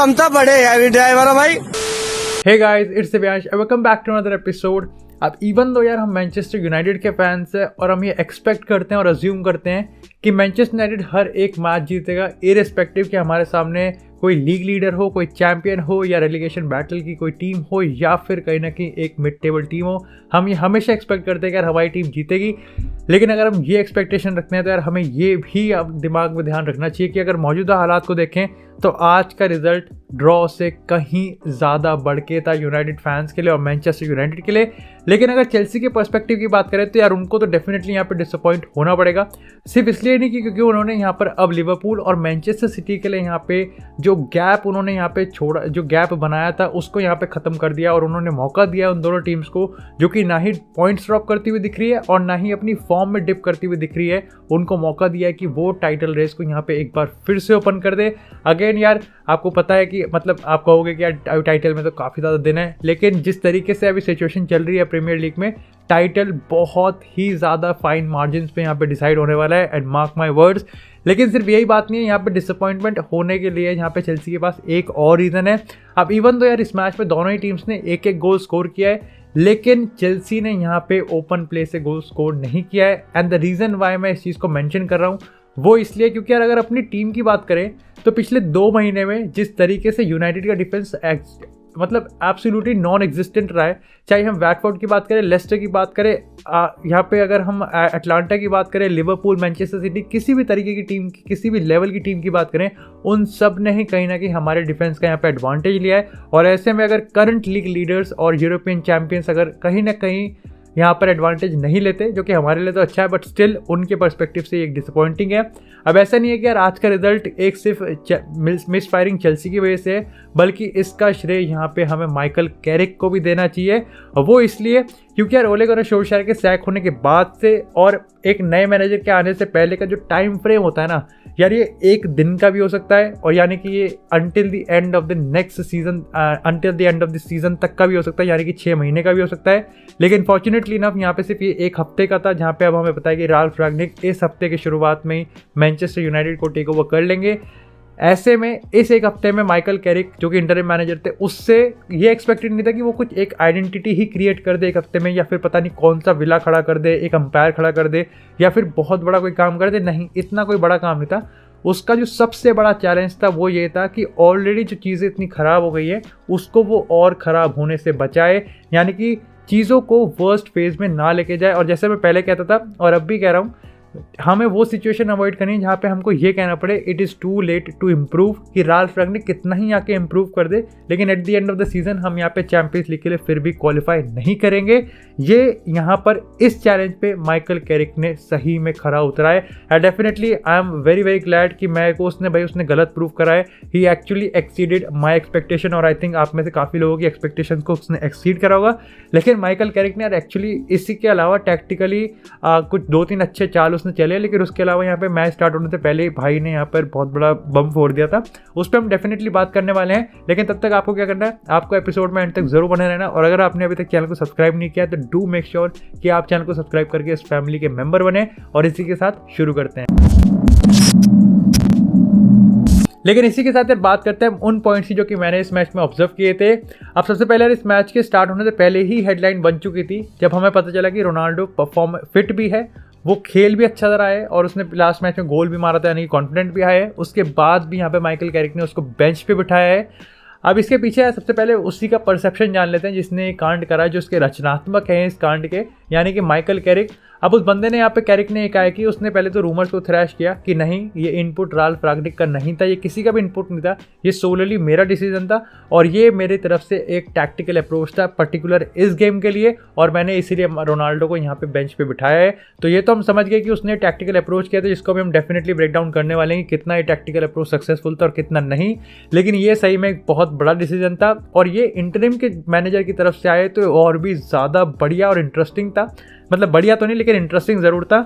तमता बड़े heavy driver हो भाई। Hey guys, it's Divyansh and welcome back to another episode। अब इवन दो यार हम मैनचेस्टर यूनाइटेड के फैंस हैं और हम ये एक्सपेक्ट करते हैं और अज्यूम करते हैं कि मैनचेस्टर यूनाइटेड हर एक मैच जीतेगा, इररिस्पेक्टिव कि हमारे सामने कोई लीग लीडर हो, कोई चैंपियन हो या रेलीगेशन बैटल की कोई टीम हो या फिर कहीं ना कहीं एक मिड टेबल टीम हो। हम ये हमेशा एक्सपेक्ट करते हैं कि यार हमारी टीम जीतेगी। लेकिन अगर हम ये एक्सपेक्टेशन रखते हैं तो यार हमें ये भी अब दिमाग में ध्यान रखना चाहिए कि अगर मौजूदा हालात को देखें तो आज का रिजल्ट ड्रॉ से कहीं ज़्यादा बढ़ के था यूनाइटेड फैंस के लिए और मैनचेस्टर यूनाइटेड के लिए। लेकिन अगर चेल्सी के पर्सपेक्टिव की बात करें तो यार उनको तो डेफिनेटली यहाँ पे डिसअपॉइंट होना पड़ेगा। सिर्फ इसलिए नहीं कि क्योंकि उन्होंने यहाँ पर अब लिवरपूल और मैनचेस्टर सिटी के लिए यहाँ पे जो गैप उन्होंने यहाँ पे छोड़ा, जो गैप बनाया था उसको यहाँ पे ख़त्म कर दिया और उन्होंने मौका दिया उन दोनों टीम्स को जो कि ना ही पॉइंट्स ड्रॉप करती हुई दिख रही है और ना ही अपनी फॉर्म में डिप करती हुई दिख रही है। उनको मौका दिया है कि वो टाइटल रेस को यहाँ पे एक बार फिर से ओपन कर दे। अगेन यार आपको पता है कि मतलब आप कहोगे कि यार टाइटल में तो काफ़ी ज़्यादा दिन है, लेकिन जिस तरीके से अभी सिचुएशन चल रही है प्रीमियर लीग में, टाइटल बहुत ही ज़्यादा फाइन मार्जिन पे यहाँ पे डिसाइड होने वाला है एंड मार्क माय वर्ड्स। लेकिन सिर्फ यही बात नहीं है, यहाँ पे डिसअपॉइंटमेंट होने के लिए यहाँ पे चेल्सी के पास एक और रीज़न है। अब इवन तो यार इस मैच में दोनों ही टीम्स ने एक एक गोल स्कोर किया है, लेकिन चेल्सी ने यहाँ पे ओपन प्ले से गोल स्कोर नहीं किया है। एंड द रीज़न वाई मैं इस चीज़ को मेंशन कर रहा हूँ वो इसलिए क्योंकि यार अगर अपनी टीम की बात करें तो पिछले 2 महीने में जिस तरीके से यूनाइटेड का डिफेंस मतलब एब्सोल्युटली नॉन एग्जिस्टेंट रहा है, चाहे हम वैटफोर्ड की बात करें, लेस्टर की बात करें, यहाँ पे अगर हम अटलांटा की बात करें, लिवरपूल, मैनचेस्टर सिटी, किसी भी तरीके की टीम की, किसी भी लेवल की टीम की बात करें, उन सब ने ही कहीं ना कहीं हमारे डिफेंस का यहाँ पे एडवांटेज लिया है। और ऐसे में अगर करंट लीग लीडर्स और यूरोपियन चैंपियंस अगर कहीं ना कहीं यहाँ पर एडवांटेज नहीं लेते, जो कि हमारे लिए तो अच्छा है, बट स्टिल उनके पर्सपेक्टिव से एक डिसअपॉइंटिंग है। अब ऐसा नहीं है कि यार आज का रिजल्ट एक सिर्फ मिस फायरिंग चेल्सी की वजह से है, बल्कि इसका श्रेय यहाँ पे हमें माइकल कैरिक को भी देना चाहिए। और वो इसलिए क्योंकि यार ओले गुनर सोल्शायर के सैक होने के बाद से और एक नए मैनेजर के आने से पहले का जो टाइम फ्रेम होता है ना यार, ये एक दिन का भी हो सकता है और यानी कि ये until the end of the next season, until the end of the season तक का भी हो सकता है, यानी कि 6 महीने का भी हो सकता है। लेकिन फॉर्चुनेटली इनफ यहाँ पे सिर्फ ये एक हफ्ते का था, जहाँ पे अब हमें पता है कि राल्फ रैंगनिक इस हफ्ते की शुरुआत में ही मैनचेस्टर यूनाइटेड को टेक ओवर कर लेंगे। ऐसे में इस एक हफ्ते में माइकल कैरिक जो कि इंटरिम मैनेजर थे, उससे ये एक्सपेक्टेड नहीं था कि वो कुछ एक आइडेंटिटी ही क्रिएट कर दे एक हफ्ते में, या फिर पता नहीं कौन सा विला खड़ा कर दे, एक अंपायर खड़ा कर दे, या फिर बहुत बड़ा कोई काम कर दे। नहीं, इतना कोई बड़ा काम नहीं था। उसका जो सबसे बड़ा चैलेंज था वो ये था कि ऑलरेडी जो चीज़ें इतनी ख़राब हो गई है उसको वो और ख़राब होने से बचाए, यानी कि चीज़ों को वर्स्ट फेज में ना लेके जाए। और जैसे मैं पहले कहता था और अब भी कह रहा हूँ, हमें वो सिचुएशन अवॉइड करनी है जहाँ पे हमको ये कहना पड़े it is too late to improve, कि राल्फ रैंगनिक कितना ही आके इम्प्रूव कर दे, लेकिन at the end of the season हम यहाँ पे चैंपियंस लीग के लिए फिर भी क्वालिफाई नहीं करेंगे। ये यहाँ पर इस चैलेंज पे माइकल कैरिक ने सही में खरा उतरा है and definitely I am very very glad कि मैं को उसने गलत प्रूव करा है। ही एक्चुअली एक्सीडेड माई एक्सपेक्टेशन और आई थिंक आप में से काफ़ी लोगों की एक्सपेक्टेशन को उसने एक्सीड करा होगा। लेकिन माइकल कैरिक ने यार एक्चुअली इसी के अलावा टैक्टिकली कुछ 2-3 अच्छे चाल उसने चले, लेकिन उसके अलावा यहाँ पे मैच स्टार्ट होने से पहले ही भाई ने यहाँ पर बहुत बड़ा बम फोड़ दिया था। उस पर हम डेफिनेटली बात करने वाले हैं, लेकिन तब तक आपको क्या करना है, आपको एपिसोड में एंड तक जरूर बने रहना। और अगर आपने अभी तक चैनल को सब्सक्राइब नहीं किया तो डू मेक श्योर कि आप चैनल को सब्सक्राइब करके इस फैमिली के मेंबर बने। और इसी के साथ शुरू करते हैं। लेकिन इसी के साथ यार बात करते हैं उन पॉइंट्स की जो कि मैंने इस मैच में ऑब्जर्व किए थे। अब सबसे पहले इस मैच के स्टार्ट होने से पहले ही हेडलाइन बन चुकी थी जब हमें पता चला कि रोनाल्डो परफॉर्म फिट भी है, वो खेल भी अच्छा रहा है और उसने लास्ट मैच में गोल भी मारा था, यानी कि कॉन्फिडेंट भी आया है। उसके बाद भी यहाँ पे माइकल कैरिक ने उसको बेंच पे बिठाया है। अब इसके पीछे सबसे पहले उसी का परसेप्शन जान लेते हैं जिसने कांड करा, जो उसके रचनात्मक हैं इस कांड के, यानी कि माइकल कैरिक। अब उस बंदे ने यहाँ पे कैरिक ने कहा है कि उसने पहले तो रूमर्स को थ्रैश किया कि नहीं, ये इनपुट राल्फ रैंगनिक का नहीं था, ये किसी का भी इनपुट नहीं था, ये सोलली मेरा डिसीजन था और ये मेरी तरफ से एक टैक्टिकल अप्रोच था पर्टिकुलर इस गेम के लिए, और मैंने इसीलिए रोनाल्डो को यहाँ पे बेंच पे बिठाया है। तो ये तो हम समझ गए कि उसने टैक्टिकल अप्रोच किया था, जिसको भी हम डेफिनेटली ब्रेक डाउन करने वाले हैं कि कितना ये टैक्टिकल अप्रोच सक्सेसफुल था और कितना नहीं। लेकिन ये सही में एक बहुत बड़ा डिसीजन था और ये इंटरिम के मैनेजर की तरफ से आए तो और भी ज़्यादा बढ़िया और इंटरेस्टिंग था। मतलब बढ़िया तो नहीं, लेकिन इंटरेस्टिंग ज़रूर था।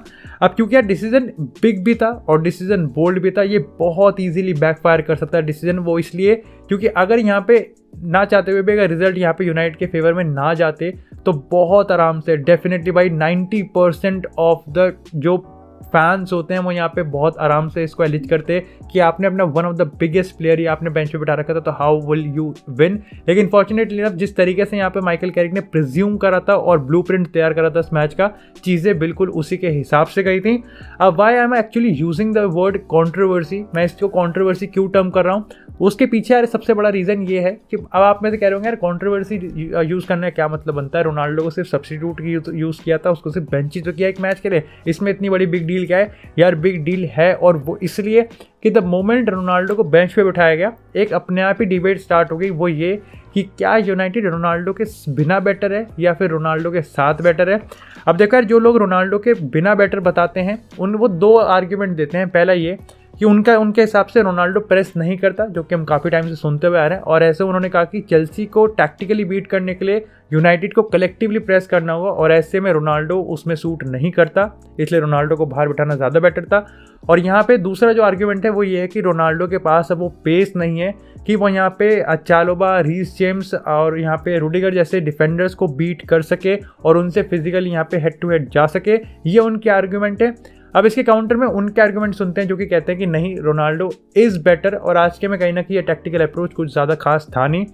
अब क्योंकि यार डिसीजन बिग भी था और डिसीजन बोल्ड भी था, ये बहुत इजीली बैकफायर कर सकता है डिसीजन। वो इसलिए क्योंकि अगर यहाँ पे ना चाहते हुए भी अगर रिजल्ट यहाँ पे यूनाइटेड के फेवर में ना जाते तो बहुत आराम से डेफिनेटली भाई 90% ऑफ द जो फैंस होते हैं वो यहाँ पे बहुत आराम से इसको एलिज करते हैं कि आपने अपना one of the biggest player ही आपने बेंच पे बिठा रखा था, तो हाउ विल यू विन। लेकिन फॉर्चुनेटली इनफ जिस तरीके से यहाँ पे माइकल कैरिक ने प्रिज्यूम करा था और ब्लूप्रिंट तैयार करा था इस मैच का, चीज़ें बिल्कुल उसी के हिसाब से गई थी। अब why I am actually using the word controversy, मैं इसको कॉन्ट्रोवर्सी क्यों टर्म कर रहा हूँ, उसके पीछे यार सबसे बड़ा रीज़न ये है कि अब आप में से कह रहे होंगे यार कॉन्ट्रोवर्सी यूज़ करने का क्या मतलब बनता है, रोनाल्डो को सिर्फ सब्स्टिट्यूट यूज़ किया था, उसको सिर्फ बेंच ही तो किया एक मैच के लिए, इसमें इतनी बड़ी बिग डील क्या है यार। बिग डील है, और वो इसलिए कि द मोमेंट रोनाल्डो को बेंच पे बिठाया गया एक अपने आप ही डिबेट स्टार्ट हो गई, वो ये कि क्या यूनाइटेड रोनाल्डो के बिना बेटर है या फिर रोनाल्डो के साथ बेटर है। अब देखो यार, जो लोग रोनाल्डो के बिना बेटर बताते हैं वो दो आर्ग्यूमेंट देते हैं। पहला ये कि उनके हिसाब से रोनाल्डो प्रेस नहीं करता, जो कि हम काफ़ी टाइम से सुनते हुए आ रहे हैं, और ऐसे उन्होंने कहा कि चेल्सी को टैक्टिकली बीट करने के लिए यूनाइटेड को कलेक्टिवली प्रेस करना होगा, और ऐसे में रोनाल्डो उसमें सूट नहीं करता, इसलिए रोनाल्डो को बाहर बिठाना ज़्यादा बेटर था। और यहाँ पे दूसरा जो आर्ग्यूमेंट है वो ये है कि रोनाल्डो के पास अब वो पेस नहीं है कि वो यहाँ पे चालोबा, रीस जेम्स और यहाँ पे रूडिगर जैसे डिफेंडर्स को बीट कर सके और उनसे फिजिकली यहाँ पे हेड टू हेड जा सके। ये उनके आर्ग्यूमेंट है। अब इसके काउंटर में उनके आर्गुमेंट सुनते हैं जो कि कहते हैं कि नहीं, रोनाल्डो इज़ बेटर, और आज के में कहीं ना कहीं ये टैक्टिकल अप्रोच कुछ ज़्यादा खास था नहीं।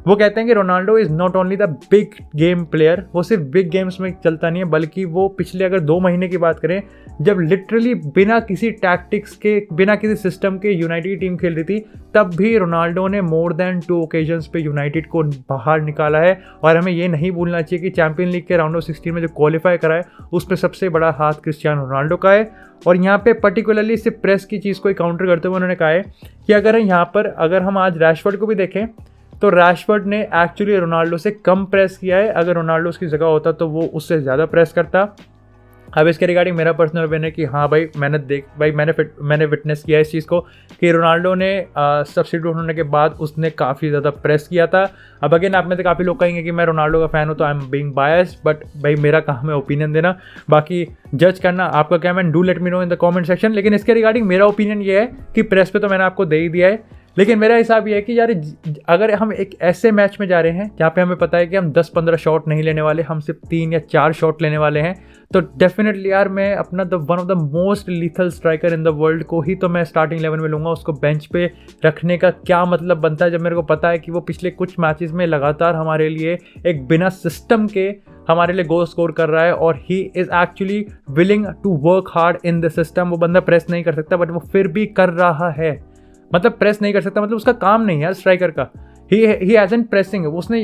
वो कहते हैं कि Ronaldo is not only the big game player, वो सिर्फ बिग गेम्स में चलता नहीं है, बल्कि वो पिछले अगर 2 महीने की बात करें, जब लिटरली बिना किसी टैक्टिक्स के, बिना किसी सिस्टम के यूनाइटेड की टीम खेल रही थी, तब भी रोनाल्डो ने मोर देन 2 ओकेजन्स पे यूनाइटेड को बाहर निकाला है। और हमें ये नहीं भूलना चाहिए कि चैंपियन लीग के राउंड ऑफ 16 में जो क्वालिफाई करा है उसमें सबसे बड़ा हाथ क्रिस्टियानो रोनाल्डो का है। और यहाँ पे पर्टिकुलरली सिर्फ प्रेस की चीज़ को काउंटर करते हुए उन्होंने कहा है कि अगर हम आज रैशफोर्ड को भी देखें तो रैशफोर्ड ने एक्चुअली रोनाल्डो से कम प्रेस किया है। अगर रोनाल्डो उसकी जगह होता तो वो उससे ज़्यादा प्रेस करता। अब इसके रिगार्डिंग मेरा पर्सनल ओपिनियन है कि हाँ भाई, मैंने विटनेस किया इस चीज़ को कि रोनाल्डो ने सब्स्टिट्यूट होने के बाद उसने काफ़ी ज़्यादा प्रेस किया था। अब अगेन आप में से काफ़ी लोग कहेंगे कि मैं रोनाल्डो का फ़ैन हूँ तो I am being biased, but भाई मेरा काम है ओपिनियन देना, बाकी जज करना आपका क्या है, do let me know in the comment section. लेकिन इसके रिगार्डिंग मेरा ओपिनियन ये है कि प्रेस पे तो मैंने आपको दे ही दिया है, लेकिन मेरा हिसाब ये है कि यार अगर हम एक ऐसे मैच में जा रहे हैं जहाँ पे हमें पता है कि हम 10-15 शॉट नहीं लेने वाले, हम सिर्फ 3 या 4 शॉट लेने वाले हैं, तो डेफिनेटली यार मैं अपना one of the most lethal striker in the world को ही तो मैं स्टार्टिंग 11 में लूँगा। उसको बेंच पे रखने का क्या मतलब बनता है, जब मेरे को पता है कि वो पिछले कुछ मैचेस में लगातार हमारे लिए एक बिना सिस्टम के हमारे लिए गोल स्कोर कर रहा है, और he is actually willing to work hard in the system. वो बंदा प्रेस नहीं कर सकता बट वो फिर भी कर रहा है, मतलब प्रेस नहीं कर सकता मतलब उसका काम नहीं है स्ट्राइकर का। ही हैजंट प्रेसिंग, उसने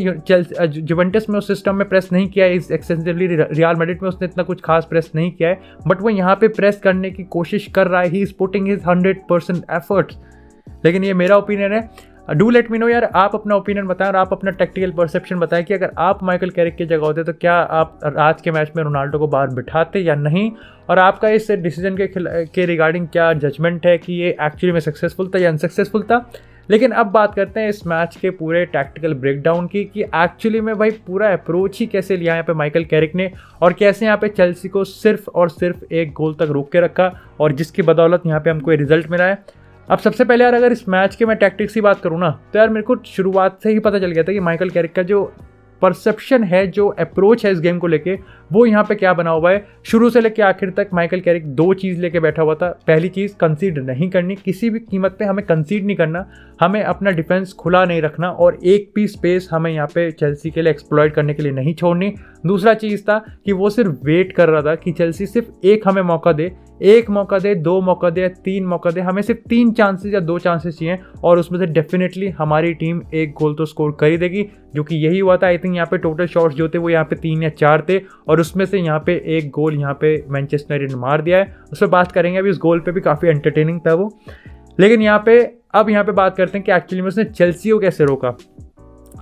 जुवेंटस में उस सिस्टम में प्रेस नहीं किया है एक्सटेंसिवली, रियल मैड्रिड में उसने इतना कुछ खास प्रेस नहीं किया है, बट वो यहाँ पे प्रेस करने की कोशिश कर रहा है। He is putting his 100% efforts. लेकिन ये मेरा ओपिनियन है, डू लेट मी नो यार, आप अपना ओपिनियन बताएं और आप अपना टैक्टिकल परसेप्शन बताएं कि अगर आप माइकल कैरिक की जगह होते तो क्या आप आज के मैच में रोनाल्डो को बाहर बिठाते या नहीं, और आपका इस डिसीजन के रिगार्डिंग क्या जजमेंट है कि ये एक्चुअली में सक्सेसफुल था या अनसक्सेसफुल था। लेकिन अब बात करते हैं इस मैच के पूरे टैक्टिकल ब्रेकडाउन की कि एक्चुअली में भाई पूरा अप्रोच ही कैसे लिया यहाँ पे माइकल कैरिक ने, और कैसे यहाँ पे चेल्सी को सिर्फ और सिर्फ 1 गोल तक रोक के रखा, और जिसकी बदौलत यहाँ पे हमको ये रिजल्ट मिला है। अब सबसे पहले यार अगर इस मैच के मैं टैक्टिक्स की बात करूँ ना, तो यार मेरे को शुरुआत से ही पता चल गया था कि माइकल कैरिक का जो परसेप्शन है, जो अप्रोच है इस गेम को लेके, वो यहाँ पे क्या बना हुआ है। शुरू से लेके आखिर तक माइकल कैरिक 2 चीज़ लेके बैठा हुआ था। पहली चीज़, कंसीड नहीं करनी, किसी भी कीमत पे हमें कंसीड नहीं करना, हमें अपना डिफेंस खुला नहीं रखना, और एक भी स्पेस हमें यहाँ पे चेल्सी के लिए एक्सप्लॉइट करने के लिए नहीं छोड़नी। दूसरा चीज़ था कि वो सिर्फ वेट कर रहा था कि चेल्सी सिर्फ एक हमें मौका दे, 1 मौका दे, 2 मौका दे, 3 मौका दे, हमें सिर्फ 3 चांसेस या 2 चांसेस चाहिए, और उसमें से डेफिनेटली हमारी टीम 1 गोल तो स्कोर कर ही देगी, जो कि यही हुआ था। आई थिंक यहाँ पे टोटल शॉट्स जो थे वो यहाँ पे 3 या 4 थे, और उसमें से यहाँ पे 1 गोल यहाँ पे मैनचेस्टर यूनाइटेड ने मार दिया है। उस पर बात करेंगे अभी, उस गोल पे भी काफ़ी एंटरटेनिंग था वो। लेकिन यहाँ पे बात करते हैं कि एक्चुअली में उसने चेल्सी को कैसे रोका।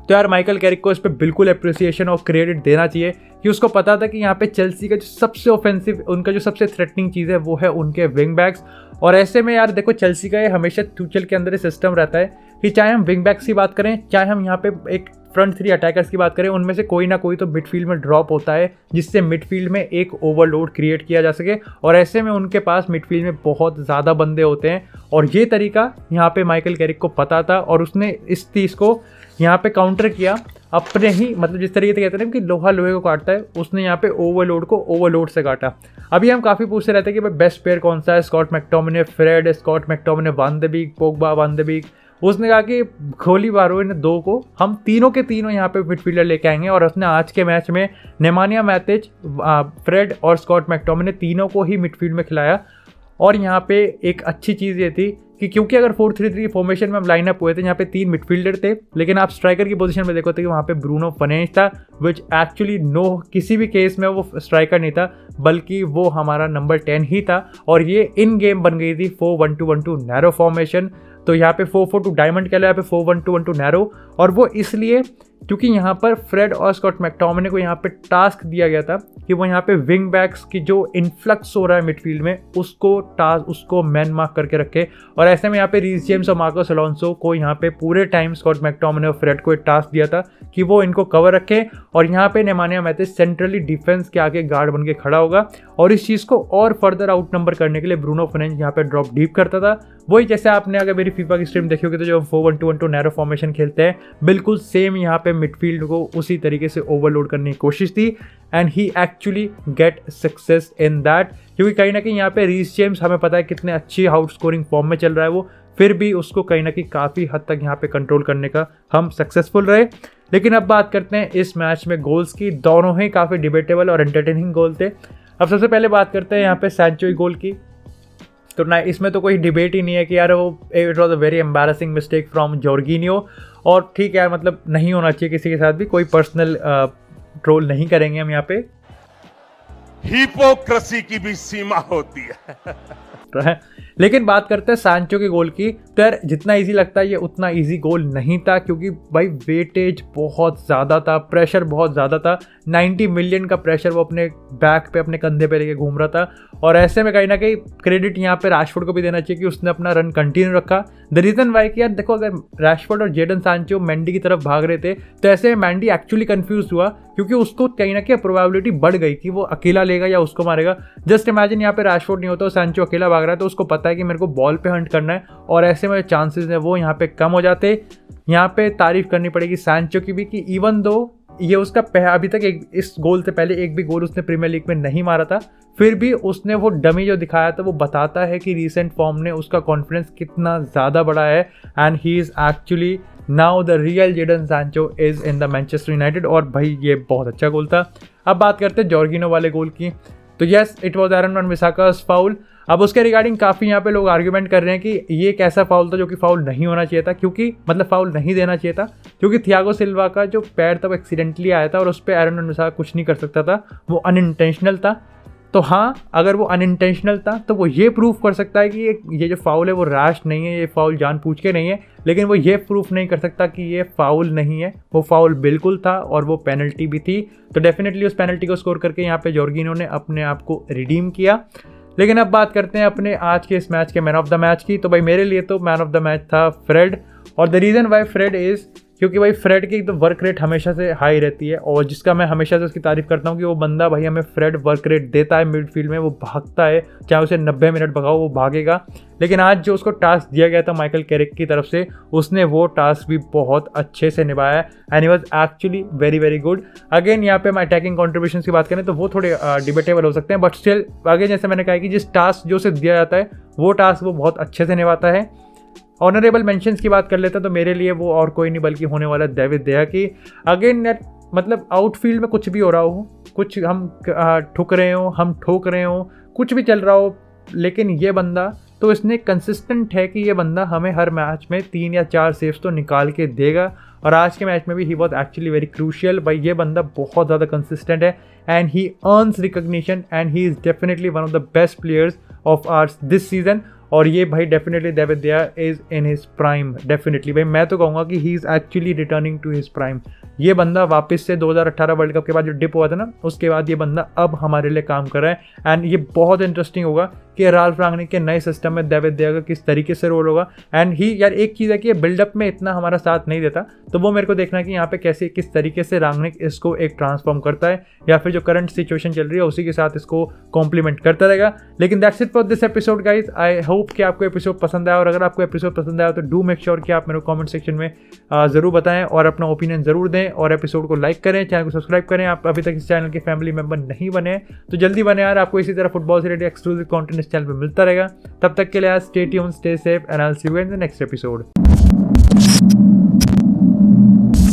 तो यार माइकल कैरिक को इस पर बिल्कुल अप्रिसिएशन और क्रेडिट देना चाहिए कि उसको पता था कि यहाँ पे चेल्सी का जो सबसे ऑफेंसिव, उनका जो सबसे थ्रेटनिंग चीज़ है वो है उनके विंग बैक्स। और ऐसे में यार देखो, चेल्सी का ये हमेशा ट्यूचल के अंदर सिस्टम रहता है कि चाहे हम विंग बैक्स की बात करें, चाहे हम यहाँ पे एक फ्रंट 3 अटैकर्स की बात करें, उनमें से कोई ना कोई तो मिडफील्ड में ड्रॉप होता है, जिससे मिडफील्ड में एक ओवरलोड क्रिएट किया जा सके। और ऐसे में उनके पास मिडफील्ड में बहुत ज़्यादा बंदे होते हैं, और ये तरीका यहाँ पे माइकल कैरिक को पता था, और उसने इस चीज़ को यहाँ पे काउंटर किया। अपने ही मतलब जिस तरीके से कहते हैं ना कि लोहा लोहे को काटता है, उसने यहाँ पे ओवरलोड को ओवरलोड से काटा। अभी हम काफ़ी पूछते रहते हैं कि भाई बेस्ट प्लेयर कौन सा है, Scott McTominay, Fred, Scott McTominay, van de Beek, Pogba, van de Beek. उसने कहा कि खोली बारो इन दो को हम तीनों के तीनों यहाँ पे मिडफील्डर लेके आएंगे, और उसने आज के मैच में नेमानिया मैथिच, फ्रेड और स्कॉट मैकटोमिने तीनों को ही मिडफील्ड में खिलाया। और यहाँ पे एक अच्छी चीज़ ये थी कि क्योंकि अगर 4-3-3 फॉर्मेशन में हम लाइनअप हुए थे, यहाँ पे 3 मिडफील्डर थे, लेकिन आप स्ट्राइकर की पोजीशन में देखो तो कि वहाँ पे ब्रूनो फर्नांडिस था, विच एक्चुअली किसी भी केस में वो स्ट्राइकर नहीं था, बल्कि वो हमारा नंबर 10 ही था। और ये इन गेम बन गई थी 4-1-2-1-2 नैरो फॉर्मेशन। तो यहाँ पे 4-4-2 डायमंड कह लो, यहाँ पे 4-1-2-1-2 नैरो। और वो इसलिए क्योंकि यहाँ पर फ्रेड और स्कॉट मैकटोमिने को यहाँ पे टास्क दिया गया था कि वो यहाँ पे विंग बैक्स की जो इन्फ्लक्स हो रहा है मिडफील्ड में उसको मैन मार्क करके रखे। और ऐसे में यहाँ पे रीस जेम्स और मार्कोस अलोंसो को यहाँ पे पूरे टाइम स्कॉट मैकटोमिने और फ्रेड को एक टास्क दिया था कि वो इनको कवर रखे। और यहाँ पे नेमानिया मैथिच सेंट्रली डिफेंस के आगे गार्ड बन के खड़ा होगा, और इस चीज़ को और फर्दर आउट नंबर करने के लिए ब्रूनो फर्नांडिस यहाँ पे ड्रॉप डीप करता था। वही जैसे आपने अगर मेरी फीफा की स्ट्रीम देखी होगी तो जो 4-1-2-1-2 नैरो फॉर्मेशन खेलते हैं, बिल्कुल सेम यहाँ पे मिडफील्ड को उसी तरीके से ओवरलोड करने की कोशिश थी, and he actually get success in that. क्योंकि कहीं ना कहीं यहाँ पे रीस जेम्स हमें पता है कितने अच्छी आउट स्कोरिंग फॉर्म में चल रहा है वो, फिर भी उसको कहीं ना कहीं काफ़ी हद तक यहाँ पे कंट्रोल करने का हम सक्सेसफुल रहे। लेकिन अब बात करते हैं इस मैच में गोल्स की। दोनों ही काफ़ी डिबेटेबल और एंटरटेनिंग गोल थे। अब सबसे पहले बात करते हैं यहाँ पे सैंचो गोल की। तो ना इसमें तो कोई डिबेट ही नहीं है कि यार वो it was a very embarrassing mistake from Jorginho. और ठीक है यार, मतलब नहीं होना चाहिए किसी के साथ भी, कोई पर्सनल ट्रोल नहीं करेंगे हम यहाँ पे। हिपोक्रेसी की भी सीमा होती है। लेकिन बात करते हैं सैंचो के गोल की। तो यार जितना इजी लगता है ये उतना इजी गोल नहीं था, क्योंकि भाई वेटेज बहुत ज़्यादा था, प्रेशर बहुत ज़्यादा था। 90 मिलियन का प्रेशर वो अपने बैक पे, अपने कंधे पे लेके घूम रहा था। और ऐसे में कहीं ना कहीं क्रेडिट यहाँ पे रैशफोर्ड को भी देना चाहिए कि उसने अपना रन कंटिन्यू रखा। द रीज़न वाई कि यार देखो, अगर रैशफोर्ड और जेडन सैंचो मैंडी की तरफ भाग रहे थे तो ऐसे में मैंडी एक्चुअली कंफ्यूज हुआ, क्योंकि उसको कहीं ना कहीं प्रोबेबिलिटी बढ़ गई कि वो अकेला लेगा या उसको मारेगा। जस्ट इमेजिन यहाँ पे रैशफोर्ड नहीं होता, सैंचो अकेला भाग रहा है, तो उसको पता है कि मेरे को बॉल पे हंट करना है, और ऐसे में चांसेस हैं वो यहाँ पे कम हो जाते। यहाँ पे तारीफ करनी पड़ेगी सैंचो की भी कि इवन दो ये उसका अभी तक इस गोल से पहले एक भी गोल उसने प्रीमियर लीग में नहीं मारा था, फिर भी उसने वो डमी जो दिखाया था वो बताता है कि रीसेंट फॉर्म ने उसका कॉन्फिडेंस कितना ज़्यादा बढ़ा है। And he is actually now the real Jadon Sancho is in the Manchester United. और भाई ये बहुत अच्छा गोल था। अब बात करते हैं जॉर्गिनो वाले गोल की। तो yes, it was Aaron Wan-Bissaka's foul. अब उसके रिगार्डिंग काफ़ी यहाँ पे लोग आर्ग्यूमेंट कर रहे हैं कि ये एक ऐसा फाउल था जो कि फाउल नहीं होना चाहिए था, क्योंकि मतलब फाउल नहीं देना चाहिए था, क्योंकि थियागो सिल्वा का जो पैर था वो एक्सीडेंटली आया था और उस पर एरन वन-बिसाका कुछ नहीं कर सकता था, वो अनइंटेंशनल था। तो हाँ, अगर वो अनइंटेंशनल था तो वो ये प्रूफ कर सकता है कि ये जो फाउल है वो रैश नहीं है, ये फाउल जानबूझ के नहीं है। लेकिन वो ये प्रूफ नहीं कर सकता कि ये फाउल नहीं है, वो फाउल बिल्कुल था और वो पेनल्टी भी थी। तो डेफिनेटली उस पेनल्टी को स्कोर करके यहाँ पे जॉर्गिनो ने अपने आप को रिडीम किया। लेकिन अब बात करते हैं अपने आज के इस मैच के मैन ऑफ द मैच की। तो भाई मेरे लिए तो मैन ऑफ द मैच था फ्रेड। और the reason why Fred is क्योंकि भाई फ्रेड की तो वर्क रेट हमेशा से हाई रहती है, और जिसका मैं हमेशा से उसकी तारीफ करता हूँ कि वो बंदा भाई हमें फ्रेड वर्क रेट देता है मिडफील्ड में, वो भागता है, चाहे उसे 90 मिनट भगाओ वो भागेगा। लेकिन आज जो उसको टास्क दिया गया था माइकल कैरिक की तरफ से, उसने वो टास्क भी बहुत अच्छे से निभाया and he was actually very very good. Again यहाँ पे हम अटैकिंग कॉन्ट्रीब्यूशन की बात करें तो वो थोड़े डिबेटेबल हो सकते हैं, बट स्टिल आगे जैसे मैंने कहा कि जिस टास्क जो उसे दिया जाता है वो टास्क वो बहुत अच्छे से निभाता है। ऑनरेबल मेंशंस की बात कर लेते हैं तो मेरे लिए वो और कोई नहीं बल्कि होने वाला डेविड देहा की। अगेन मतलब आउटफील्ड में कुछ भी हो रहा हो, कुछ हम ठुक रहे हो, हम ठोक रहे हो, कुछ भी चल रहा हो, लेकिन ये बंदा तो इसने कंसिस्टेंट है कि ये बंदा हमें हर मैच में 3 या 4 सेव्स तो निकाल के देगा। और आज के मैच में भी he was actually very crucial. भाई ये बंदा बहुत ज़्यादा कंसिस्टेंट है and he earns recognition and he is definitely one of the best players of ours this season. और ये भाई डेफिनेटली डेविड देहा is in his prime. Definitely भाई मैं तो कहूँगा कि he is actually returning to his prime. ये बंदा वापस से 2018 वर्ल्ड कप के बाद जो डिप हुआ था ना, उसके बाद ये बंदा अब हमारे लिए काम कर रहा है। एंड ये बहुत इंटरेस्टिंग होगा कि राल्फ रांगनिक के नए सिस्टम में डेविड दे का किस तरीके से रोल होगा। एंड ही यार एक चीज़ है कि बिल्डअप में इतना हमारा साथ नहीं देता, तो वो मेरे को देखना है कि यहाँ पे कैसे किस तरीके से रांगनिक इसको एक ट्रांसफॉर्म करता है या फिर जो करंट सिचुएशन चल रही है उसी के साथ इसको कॉम्प्लीमेंट करता रहेगा। लेकिन that's it for this episode guys. I hope कि आपको एपिसोड पसंद आया, और अगर आपको एपिसोड पसंद आया तो डू मेक श्योर कि आप मेरे कमेंट सेक्शन में ज़रूर बताएं और अपना ओपिनियन ज़रूर दें, और एपिसोड को लाइक करें, चैनल को सब्सक्राइब करें। आप अभी तक इस चैनल के फैमिली मेंबर नहीं बने हैं तो जल्दी बने यार, आपको इसी तरह फुटबॉल से रिलेटेड एक्सक्लूसिव कंटेंट इस चैनल पे मिलता रहेगा। तब तक के लिए stay tuned, stay safe, and I will see you in the next episode.